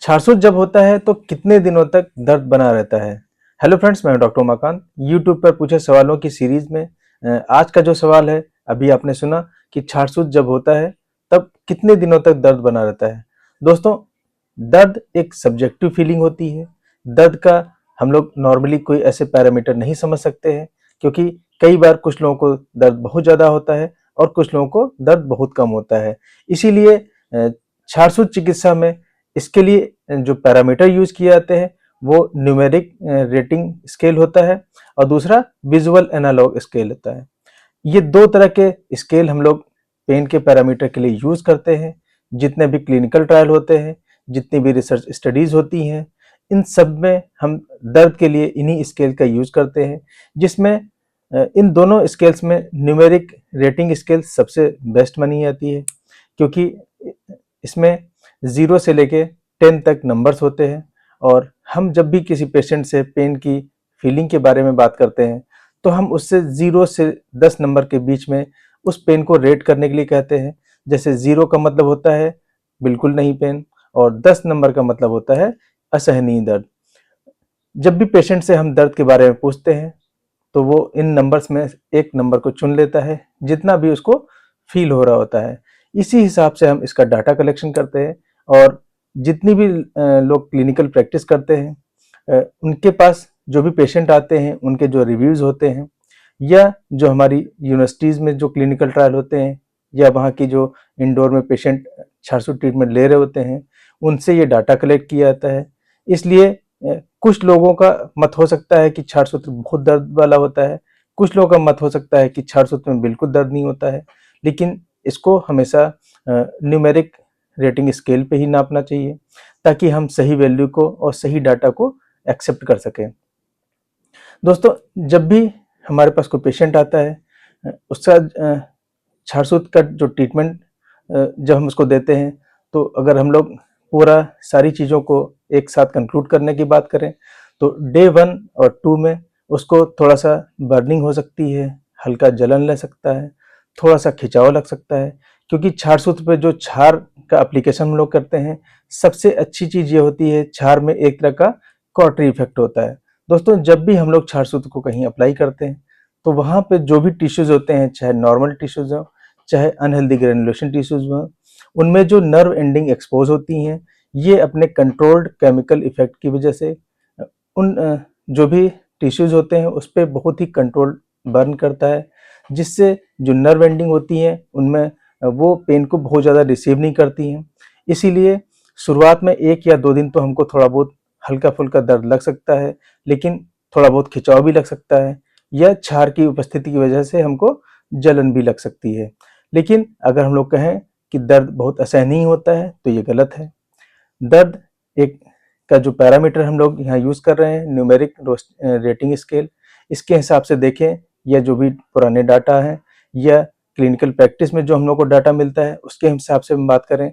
छारसूत जब होता है तो कितने दिनों तक दर्द बना रहता है। हेलो फ्रेंड्स, मैं डॉक्टर उमाकांत। यूट्यूब पर पूछे सवालों की सीरीज में आज का जो सवाल है, अभी आपने सुना कि छारसूत जब होता है तब कितने दिनों तक दर्द बना रहता है। दोस्तों, दर्द एक सब्जेक्टिव फीलिंग होती है। दर्द का हम लोग नॉर्मली कोई ऐसे पैरामीटर नहीं समझ सकते हैं, क्योंकि कई बार कुछ लोगों को दर्द बहुत ज़्यादा होता है और कुछ लोगों को दर्द बहुत कम होता है। इसीलिए छारसूत चिकित्सा में इसके लिए जो पैरामीटर यूज किए जाते हैं वो न्यूमेरिक रेटिंग स्केल होता है और दूसरा विजुअल एनालॉग स्केल होता है। ये दो तरह के स्केल हम लोग पेन के पैरामीटर के लिए यूज करते हैं। जितने भी क्लिनिकल ट्रायल होते हैं, जितनी भी रिसर्च स्टडीज होती हैं, इन सब में हम दर्द के लिए इन्हीं स्केल का यूज करते हैं, जिसमें इन दोनों स्केल्स में न्यूमेरिक रेटिंग स्केल सबसे बेस्ट मानी जाती है, क्योंकि इसमें 0 से लेके 10 तक नंबर्स होते हैं। और हम जब भी किसी पेशेंट से पेन की फीलिंग के बारे में बात करते हैं तो हम उससे 0 से 10 नंबर के बीच में उस पेन को रेट करने के लिए कहते हैं। जैसे 0 का मतलब होता है बिल्कुल नहीं पेन, और 10 नंबर का मतलब होता है असहनीय दर्द। जब भी पेशेंट से हम दर्द के बारे में पूछते हैं तो वो इन नंबर्स में एक नंबर को चुन लेता है, जितना भी उसको फील हो रहा होता है। इसी हिसाब से हम इसका डाटा कलेक्शन करते हैं, और जितनी भी लोग क्लिनिकल प्रैक्टिस करते हैं, उनके पास जो भी पेशेंट आते हैं उनके जो रिव्यूज़ होते हैं, या जो हमारी यूनिवर्सिटीज़ में जो क्लिनिकल ट्रायल होते हैं, या वहाँ की जो इंडोर में पेशेंट छारसूत ट्रीटमेंट ले रहे होते हैं, उनसे ये डाटा कलेक्ट किया जाता है। इसलिए कुछ लोगों का मत हो सकता है कि छारसूत बहुत दर्द वाला होता है, कुछ लोगों का मत हो सकता है कि छारसूत में बिल्कुल दर्द नहीं होता है। लेकिन इसको हमेशा न्यूमेरिक रेटिंग स्केल पे ही नापना चाहिए, ताकि हम सही वैल्यू को और सही डाटा को एक्सेप्ट कर सकें। दोस्तों, जब भी हमारे पास कोई पेशेंट आता है, उसका छारसूत का जो ट्रीटमेंट जब हम उसको देते हैं, तो अगर हम लोग पूरा सारी चीज़ों को एक साथ कंक्लूड करने की बात करें तो डे 1 और 2 में उसको थोड़ा सा बर्निंग हो सकती है, हल्का जलन लग सकता है, थोड़ा सा खिंचाव लग सकता है, क्योंकि छारसूत पे जो क्षार का एप्लीकेशन हम लोग करते हैं, सबसे अच्छी चीज़ ये होती है, क्षार में एक तरह का कॉटरी इफेक्ट होता है। दोस्तों, जब भी हम लोग छारसूत को कहीं अप्लाई करते हैं तो वहाँ पे जो भी टिश्यूज होते हैं, चाहे नॉर्मल टिश्यूज हो चाहे अनहेल्दी ग्रेनुलेशन टिश्यूज हो, उनमें जो नर्व एंडिंग एक्सपोज होती हैं, ये अपने कंट्रोल्ड केमिकल इफेक्ट की वजह से उन जो भी टिश्यूज होते हैं उस पर बहुत ही कंट्रोल बर्न करता है, जिससे जो नर्व एंडिंग होती हैं उनमें वो पेन को बहुत ज़्यादा रिसीव नहीं करती हैं। इसीलिए शुरुआत में 1 या 2 दिन तो हमको थोड़ा बहुत हल्का फुल्का दर्द लग सकता है, लेकिन थोड़ा बहुत खिंचाव भी लग सकता है, या क्षार की उपस्थिति की वजह से हमको जलन भी लग सकती है। लेकिन अगर हम लोग कहें कि दर्द बहुत असहनीय होता है तो ये गलत है। दर्द एक का जो पैरामीटर हम लोग यहाँ यूज़ कर रहे हैं, न्यूमेरिक रेटिंग स्केल, इसके हिसाब से देखें, या जो भी पुराने डाटा हैं या क्लिनिकल प्रैक्टिस में जो हम लोग को डाटा मिलता है उसके हिसाब से हम बात करें,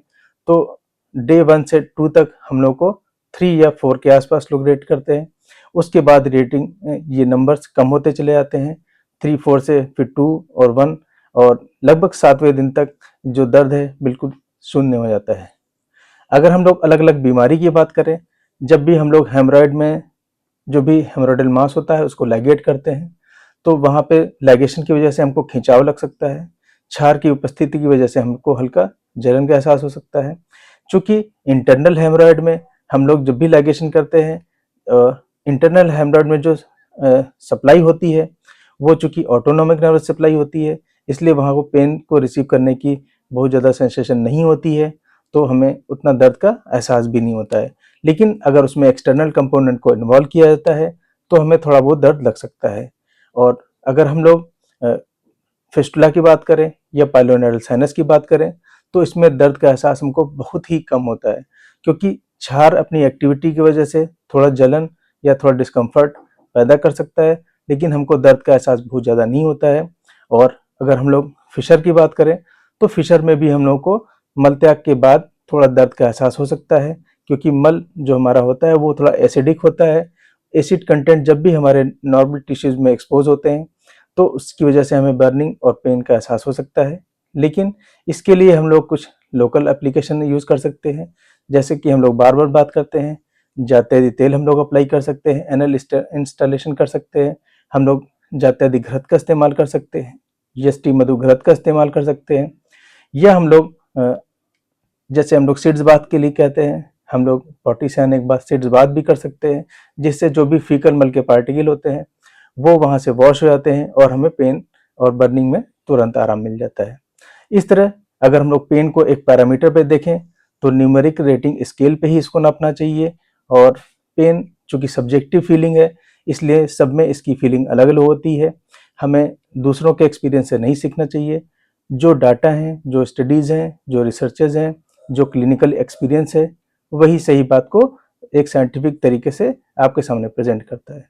तो डे 1 से 2 तक हम लोग को 3 या 4 के आसपास लोग रेट करते हैं। उसके बाद रेटिंग ये नंबर्स कम होते चले जाते हैं, 3 4 से फिर 2 और 1, और लगभग 7वें दिन तक जो दर्द है बिल्कुल शून्य हो जाता है। अगर हम लोग अलग अलग बीमारी की बात करें, जब भी हम लोग हेमरॉइड में जो भी हेमोरॉइडल मास होता है उसको लाइगेट करते हैं, तो वहाँ पे लाइगेशन की वजह से हमको खिंचाव लग सकता है, क्षार की उपस्थिति की वजह से हमको हल्का जलन का एहसास हो सकता है। चूँकि इंटरनल हेमरॉइड में हम लोग जब भी लाइगेशन करते हैं, इंटरनल हेमरॉइड में जो सप्लाई होती है वो चूँकि ऑटोनोमिक नर्वस सप्लाई होती है, इसलिए वहाँ को पेन को रिसीव करने की बहुत ज़्यादा सेंसेशन नहीं होती है, तो हमें उतना दर्द का एहसास भी नहीं होता है। लेकिन अगर उसमें एक्सटर्नल कंपोनेंट को इन्वॉल्व किया जाता है तो हमें थोड़ा बहुत दर्द लग सकता है। और अगर हम लोग फिस्टुला की बात करें या पाइलोनेरल साइनस की बात करें, तो इसमें दर्द का एहसास हमको बहुत ही कम होता है, क्योंकि क्षार अपनी एक्टिविटी की वजह से थोड़ा जलन या थोड़ा डिस्कम्फर्ट पैदा कर सकता है, लेकिन हमको दर्द का एहसास बहुत ज़्यादा नहीं होता है। और अगर हम लोग फिशर की बात करें तो फिशर में भी हम लोग को मलत्याग के बाद थोड़ा दर्द का एहसास हो सकता है, क्योंकि मल जो हमारा होता है वो थोड़ा एसिडिक होता है। एसिड कंटेंट जब भी हमारे नॉर्मल टिश्यूज में एक्सपोज होते हैं तो उसकी वजह से हमें बर्निंग और पेन का एहसास हो सकता है। लेकिन इसके लिए हम लोग कुछ लोकल एप्लीकेशन यूज़ कर सकते हैं, जैसे कि हम लोग बार बार बात करते हैं, जात्यदि तेल हम लोग अप्लाई कर सकते हैं, एनल इंस्टॉलेशन कर सकते हैं, हम लोग जात्यदि घृत का इस्तेमाल कर सकते हैं, जीएसटी मधु घृत का इस्तेमाल कर सकते हैं, या हम लोग जैसे हम लोग सीड्स बाथ के लिए कहते हैं, हम लोग पॉटी से आने के बाद सीड्स बाथ भी कर सकते हैं, जिससे जो भी फीकल मल के पार्टिकल होते हैं वो वहाँ से वॉश हो जाते हैं और हमें पेन और बर्निंग में तुरंत आराम मिल जाता है। इस तरह अगर हम लोग पेन को एक पैरामीटर पे देखें तो न्यूमेरिक रेटिंग स्केल पे ही इसको नापना चाहिए, और पेन चूंकि सब्जेक्टिव फीलिंग है इसलिए सब में इसकी फीलिंग अलग अलग होती है। हमें दूसरों के एक्सपीरियंस से नहीं सीखना चाहिए, जो डाटा हैं, जो स्टडीज हैं, जो रिसर्चेज हैं, जो क्लिनिकल एक्सपीरियंस है, वही सही बात को एक साइंटिफिक तरीके से आपके सामने प्रेजेंट करता है।